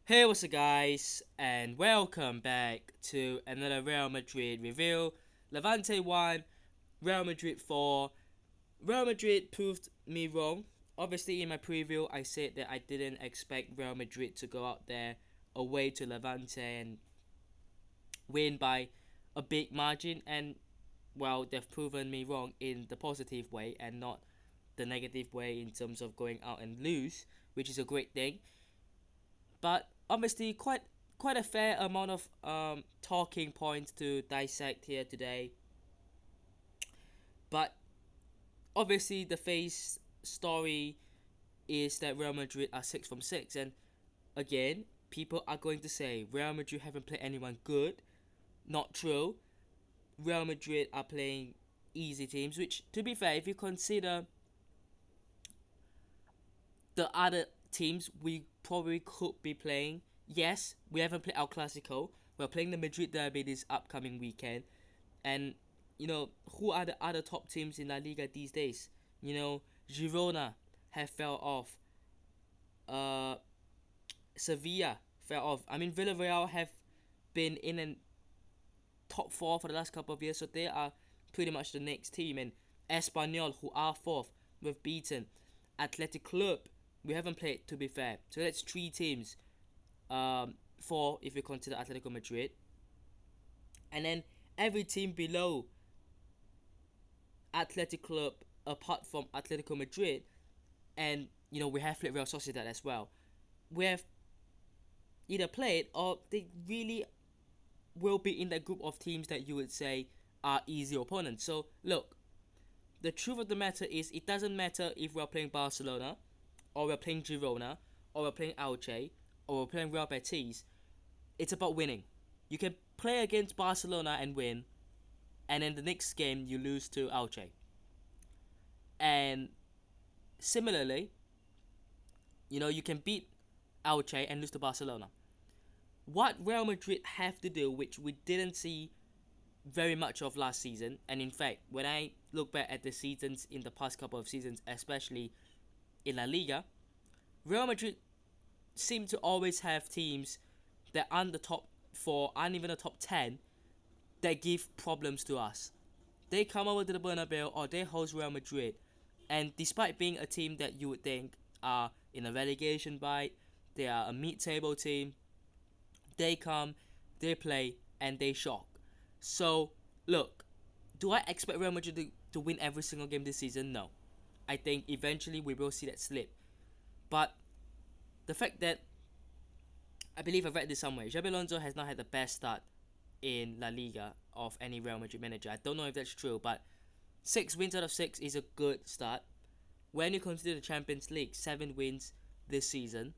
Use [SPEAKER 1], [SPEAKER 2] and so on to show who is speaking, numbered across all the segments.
[SPEAKER 1] Hey, what's up, guys, and welcome back to another Real Madrid review. Levante 1, Real Madrid 4. Real Madrid proved me wrong. Obviously, in my preview, I said that I didn't expect Real Madrid to go out there away to Levante and win by a big margin, and well, they've proven me wrong in the positive way and not the negative way in terms of going out and lose, which is a great thing. But obviously quite a fair amount of talking points to dissect here today. But obviously the face story is that Real Madrid are 6 from 6, and again, people are going to say Real Madrid haven't played anyone good. Not true. Real Madrid are playing easy teams, which, to be fair, if you consider the other teams we probably could be playing, yes, we haven't played El Clasico. We're playing the Madrid derby this upcoming weekend, and who are the other top teams in La Liga these days? Girona have fell off. Uh, Sevilla fell off. I mean, Villarreal have been in a top four for the last couple of years, so they are pretty much the next team. And Espanyol, who are fourth, we've beaten. Athletic Club, we haven't played, to be fair. So that's three teams. Four if you consider Atletico Madrid, and then every team below Athletic Club, apart from Atletico Madrid, and we have played Real Sociedad as well. We have either played or they really will be in that group of teams that you would say are easy opponents. So look, the truth of the matter is it doesn't matter if we're playing Barcelona, or we're playing Girona, or we're playing Elche, or we're playing Real Betis. It's about winning. You can play against Barcelona and win, and then the next game you lose to Elche. And similarly, you can beat Elche and lose to Barcelona. What Real Madrid have to do, which we didn't see very much of last season, and in fact, when I look back at the seasons in the past couple of seasons, especially in La Liga, Real Madrid seem to always have teams that aren't the top four, aren't even the top 10, that give problems to us. They come over to the Bernabeu or they host Real Madrid, and despite being a team that you would think are in a relegation bite, they are a mid-table team, they come, they play, and they shock. So, look, do I expect Real Madrid to win every single game this season? No. I think eventually we will see that slip. But the fact that I believe I've read this somewhere, Xabi Alonso has not had the best start in La Liga of any Real Madrid manager. I don't know if that's true, but 6 wins out of 6 is a good start. When you consider the Champions League, 7 wins this season.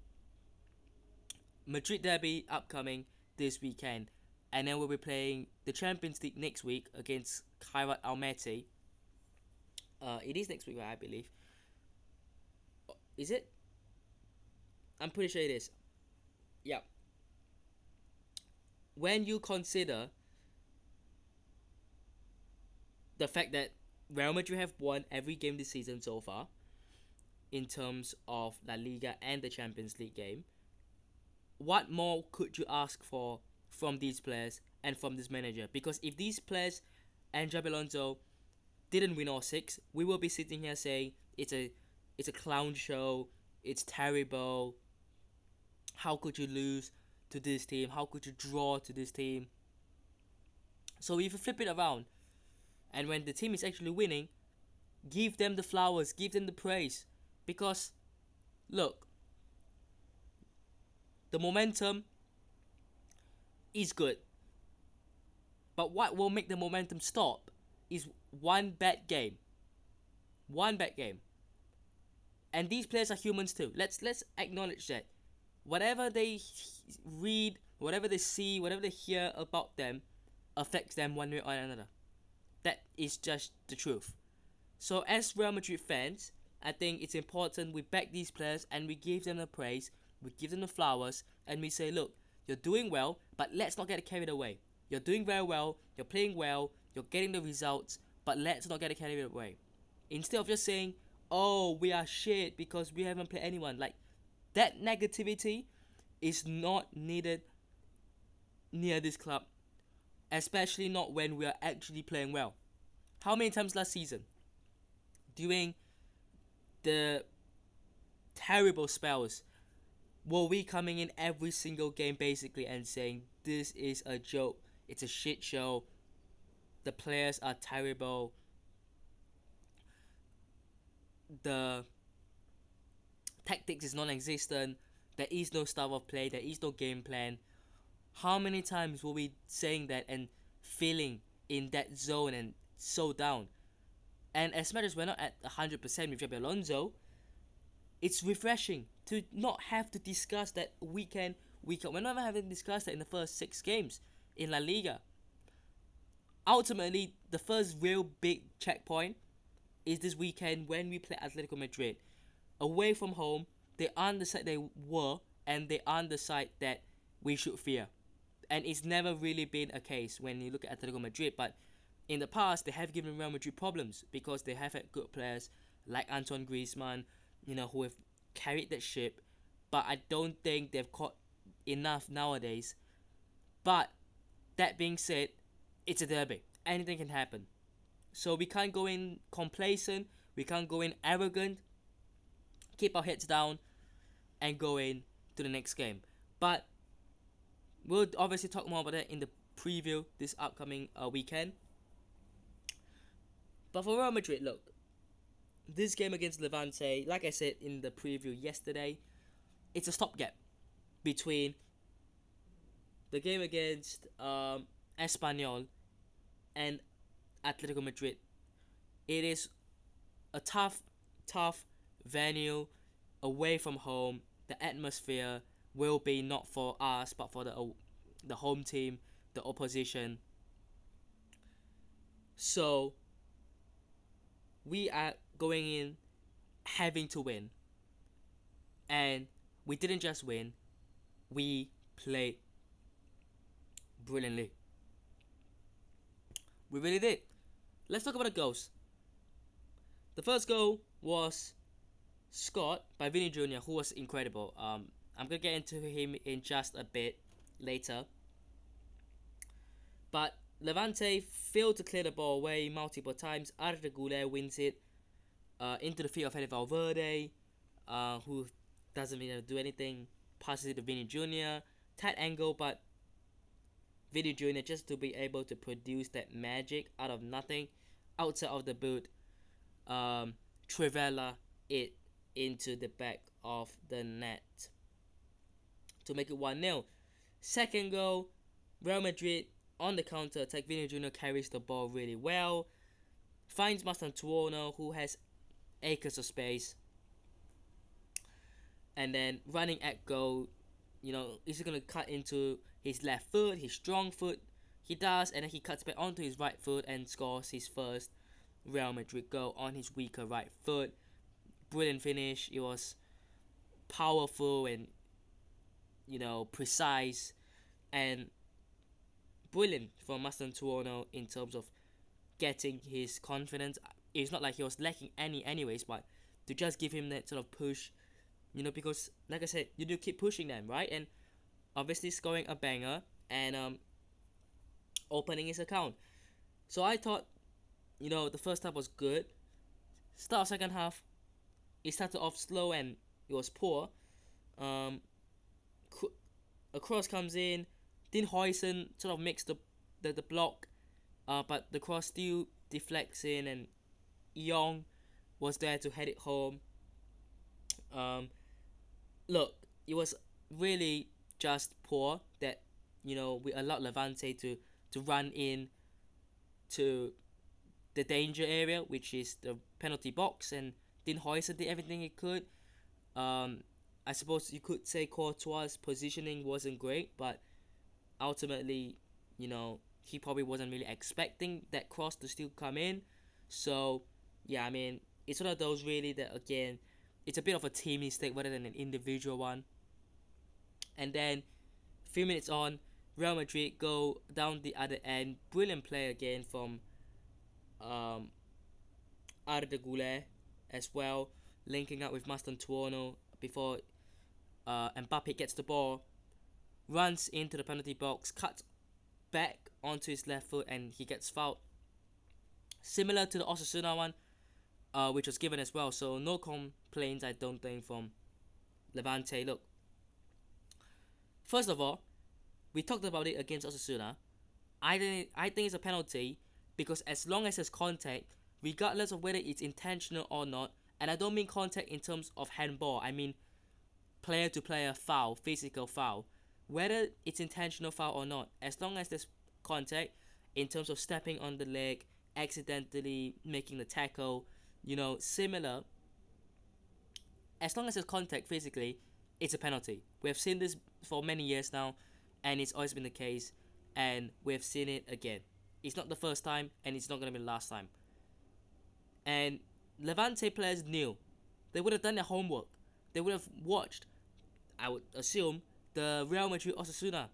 [SPEAKER 1] Madrid derby upcoming this weekend, and then we'll be playing the Champions League next week against Kairat Almaty. It is next week, right, I believe. Is it? I'm pretty sure it is. Yeah. When you consider the fact that Real Madrid have won every game this season so far, in terms of La Liga and the Champions League game, what more could you ask for from these players and from this manager? Because if these players and Xabi Alonso didn't win all 6, we will be sitting here saying it's a clown show, it's terrible. How could you lose to this team? How could you draw to this team? So if you flip it around, and when the team is actually winning, give them the flowers, give them the praise. Because, look, the momentum is good. But what will make the momentum stop is one bad game. One bad game. And these players are humans too. Let's acknowledge that. Whatever they read, whatever they see, whatever they hear about them affects them one way or another. That is just the truth. So as Real Madrid fans, I think it's important we back these players and we give them the praise, we give them the flowers, and we say, look, you're doing well, but let's not get carried away. You're doing very well, you're playing well, you're getting the results, but let's not get carried away. Instead of just saying, oh, we are shit because we haven't played anyone. Like, that negativity is not needed near this club, especially not when we are actually playing well. How many times last season, during the terrible spells, were we coming in every single game basically and saying this is a joke, it's a shit show, the players are terrible, the tactics is non-existent, there is no style of play, there is no game plan. How many times were we saying that and feeling in that zone and so down? And as much as we're not at 100% with Jabi Alonso, it's refreshing to not have to discuss that week out. We're not having discussed that in the first 6 games in La Liga. Ultimately, the first real big checkpoint is this weekend when we play Atletico Madrid. Away from home, they aren't the side they were, and they aren't the side that we should fear. And it's never really been a case when you look at Atletico Madrid, but in the past, they have given Real Madrid problems because they have had good players like Antoine Griezmann, who have carried that ship. But I don't think they've caught enough nowadays. But that being said, it's a derby. Anything can happen. So we can't go in complacent. We can't go in arrogant. Keep our heads down and go in to the next game. But we'll obviously talk more about that in the preview this upcoming weekend. But for Real Madrid, look, this game against Levante, like I said in the preview yesterday, it's a stopgap between the game against Espanyol and Atletico Madrid. It is a tough venue away from home. The atmosphere will be not for us, but for the home team, the opposition. So we are going in having to win, and we didn't just win, we played brilliantly. We really did. Let's talk about the goals. The first goal was scored by Vini Jr., who was incredible. I'm gonna get into him in just a bit later. But Levante failed to clear the ball away multiple times. Arda Güler wins it into the feet of Fede Valverde, who doesn't really do anything. Passes it to Vini Jr. Tight angle, but Vini Jr. just to be able to produce that magic out of nothing, outside of the boot, Trivela it into the back of the net to make it 1-0. Second goal, Real Madrid on the counter attack. Vini Jr. carries the ball really well, finds Mastantuono, who has acres of space, and then running at goal, is he gonna cut into his left foot, his strong foot? He does, and then he cuts back onto his right foot and scores his first Real Madrid goal on his weaker right foot. Brilliant finish. It was powerful and precise and brilliant from Mastantuono in terms of getting his confidence. It's not like he was lacking anyways, but to just give him that sort of push, because like I said, you do keep pushing them, right? And obviously scoring a banger and opening his account. So I thought, the first half was good. Start of second half, it started off slow and it was poor. A cross comes in. Dean Huijsen sort of makes the block, but the cross still deflects in, and Young was there to head it home. Look, it was really just poor that we allowed Levante to run in to the danger area, which is the penalty box, and Dean Huijsen did everything he could. I suppose you could say Courtois' positioning wasn't great, but ultimately, he probably wasn't really expecting that cross to still come in. So, yeah, I mean, it's one of those really that, again, it's a bit of a team mistake rather than an individual one. And then, a few minutes on, Real Madrid go down the other end. Brilliant play again from Arda Güler as well, linking up with Mastantuono before Mbappe gets the ball. runs into the penalty box, cuts back onto his left foot, and he gets fouled. Similar to the Osasuna one, which was given as well. So no complaints, I don't think, from Levante. Look, first of all, we talked about it against Osasuna. I think it's a penalty because as long as there's contact, regardless of whether it's intentional or not, and I don't mean contact in terms of handball. I mean player to player foul, physical foul. Whether it's intentional foul or not, as long as there's contact in terms of stepping on the leg, accidentally making the tackle, similar. As long as there's contact physically, it's a penalty. We have seen this for many years now, and it's always been the case, and we have seen it again. It's not the first time, and it's not going to be the last time. And Levante players knew. They would have done their homework. They would have watched, I would assume, the Real Madrid Osasuna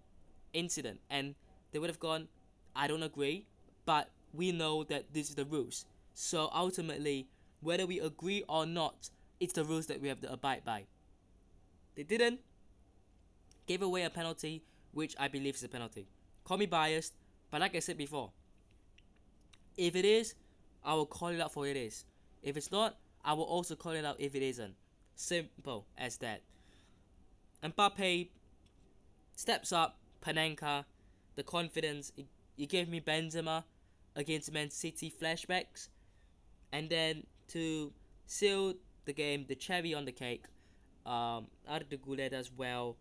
[SPEAKER 1] incident, and they would have gone, I don't agree, but we know that this is the rules. So ultimately, whether we agree or not, it's the rules that we have to abide by. They didn't. Gave away a penalty, which I believe is a penalty. Call me biased, but like I said before, if it is, I will call it out for it is. If it's not, I will also call it out if it isn't. Simple as that. Mbappe steps up, Panenka, the confidence. He gave me Benzema against Man City flashbacks. And then to seal the game, the cherry on the cake, Arda Güler as well.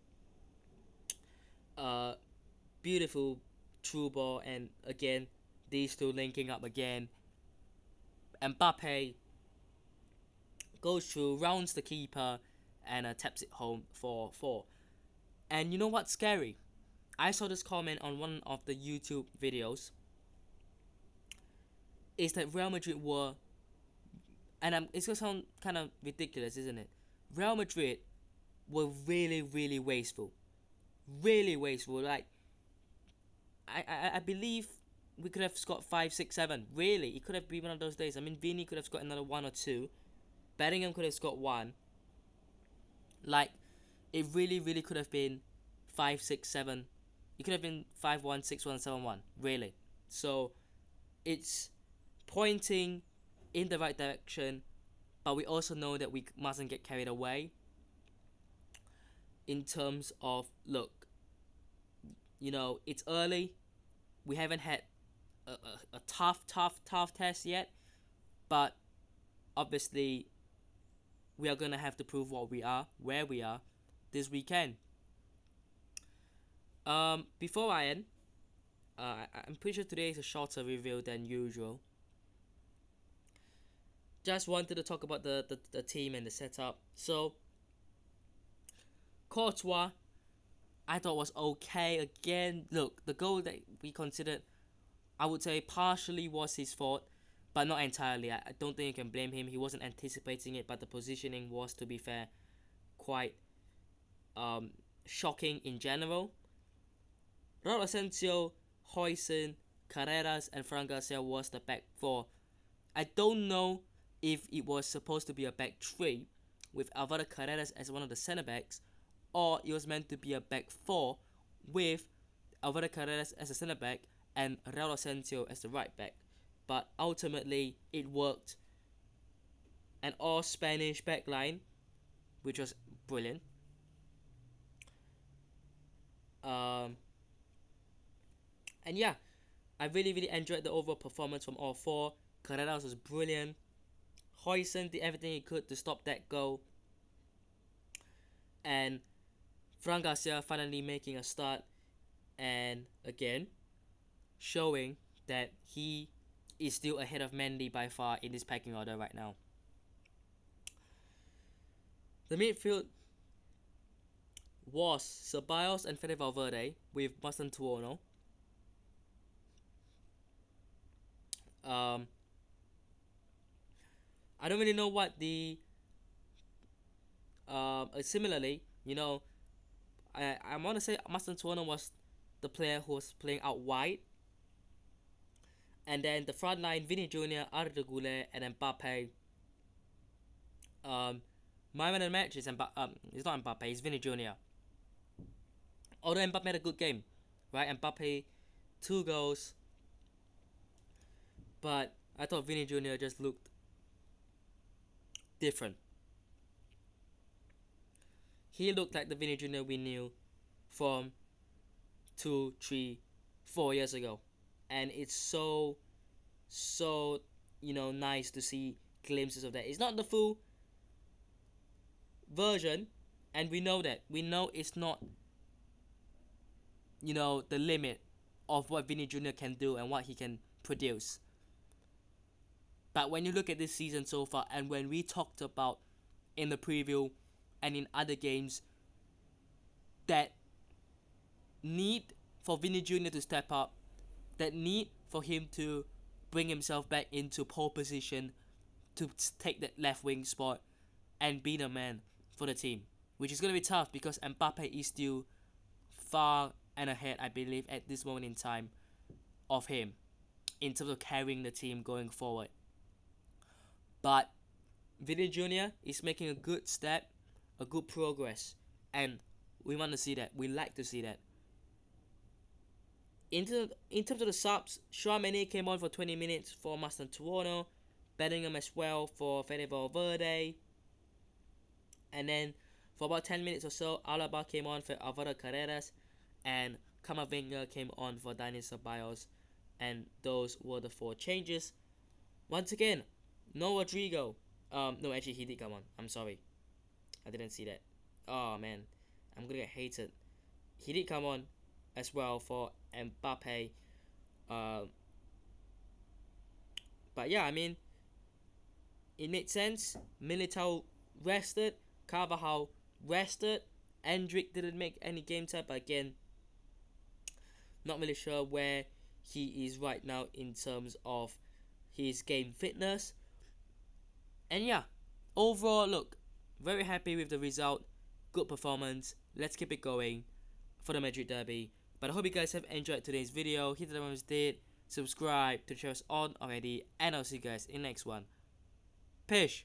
[SPEAKER 1] Beautiful through ball, and again, these two linking up again. Mbappe goes through, rounds the keeper, and taps it home for 4. And you know what's scary? I saw this comment on one of the YouTube videos. Is that Real Madrid were, and it's gonna sound kind of ridiculous, isn't it? Real Madrid were really, really wasteful. Really wasteful. Like, I believe we could have scored 5, 6, 7. Really, it could have been one of those days. I mean, Vini could have scored another 1 or 2. Bellingham could have scored 1. Like, it really, really could have been 5, 6, 7. It could have been 5-1, 6-1, 7-1. Really. So, it's pointing in the right direction, but we also know that we mustn't get carried away. In terms of, look, it's early. We haven't had a tough test yet, but obviously we are gonna have to prove what we are, where we are, this weekend. Before I end, I'm pretty sure today is a shorter review than usual. Just wanted to talk about the team and the setup. So, Courtois, I thought was okay. Again, look, the goal that we considered, I would say partially was his fault, but not entirely. I don't think you can blame him. He wasn't anticipating it, but the positioning was, to be fair, quite shocking in general. Raul Asensio, Huijsen, Carreras, and Fran Garcia was the back 4. I don't know if it was supposed to be a back 3 with Alvaro Carreras as one of the centre backs, or it was meant to be a back 4 with Alvaro Carreras as a centre back and Raul Asensio as the right back. But ultimately, it worked. An all Spanish back line, which was brilliant. And yeah, I really, really enjoyed the overall performance from all 4. Carreras was brilliant. Huijsen did everything he could to stop that goal. And Fran Garcia finally making a start, and again showing that he is still ahead of Mendy by far in this pecking order right now. The midfield was Ceballos and Fede Valverde with Mastantuono. I don't really know what the similarly, I want to say Mastantuono was the player who was playing out wide, and then the front line, Vini Jr., Arda Güler, and Mbappe. My man of the match is it's not Mbappe, it's Vini Jr. Although Mbappe had a good game, right? Mbappe, 2 goals, but I thought Vini Jr. just looked different. He looked like the Vini Jr. we knew from 2, 3, 4 years ago, and it's so nice to see glimpses of that. It's not the full version, and we know that. We know it's not the limit of what Vini Jr. can do and what he can produce. But when you look at this season so far, and when we talked about in the preview and in other games, that need for Vini Jr. to step up, that need for him to bring himself back into pole position to take that left wing spot and be the man for the team, which is going to be tough because Mbappe is still far and ahead, I believe, at this moment in time of him in terms of carrying the team going forward. But Vini Jr. is making a good step, a good progress, and we want to see that. We like to see that. In terms of the subs, Tchouaméni came on for 20 minutes for Mastantuono, Bellingham as well for Fede Valverde, and then for about 10 minutes or so, Alaba came on for Alvaro Carreras, and Camavinga came on for Dani Ceballos, and those were the 4 changes. Once again, no Rodrigo. No, actually he did come on. I'm sorry, I didn't see that. Oh man, I'm gonna get hated. He did come on as well for Mbappe. But yeah, I mean, it made sense. Militao rested, Carvajal rested, Endrick didn't make any game time, but again, not really sure where he is right now in terms of his game fitness. And yeah, overall, look, very happy with the result. Good performance. Let's keep it going for the Madrid derby. But I hope you guys have enjoyed today's video. Hit the button if you did. Subscribe to the channel on already. And I'll see you guys in the next one. Peace.